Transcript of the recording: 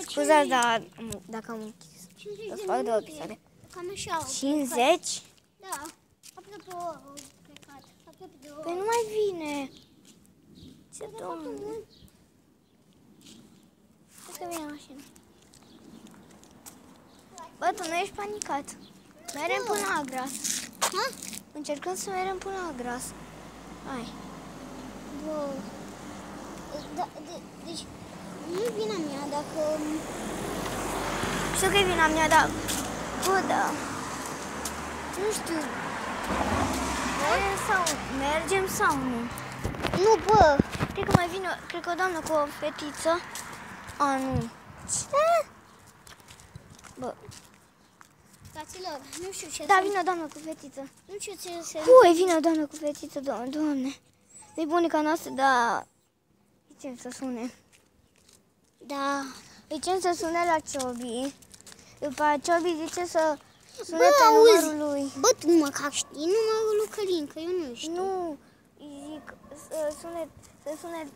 Scuzați, dar dacă am închis. O să fac 2 episoade. Cam așa. 50? Da. Aproape plecat. Păi nu mai vine. Ce domnule. Cred că vine mașina. Bă, tu nu ești panicat. Merem până la Agras. Ha? Încercăm să merem până la Agras. Hai. Bă. Deci, nu e vina mea dacă... Știu că e vina mea, dar... Bă, da. Nu știu. Mergem sau nu? Nu, bă. Cred că mai vine, cred că o doamnă cu o fetiță. A, nu. Ce? Bă. Fraților, nu știu ce Da, vine o doamnă cu fetiță. Nu știu ce se... Ui, vine o doamnă cu fetiță, doamne. E bunica noastră, dar... Zicem să sune. Da. Zicem să sune la Ciobi. După aceea Ciobi zice să sune Bă, pe auzi. numărul lui. Bă, tu măcar știi numărul lui Călin, că eu nu știu. Nu, îi zic să sune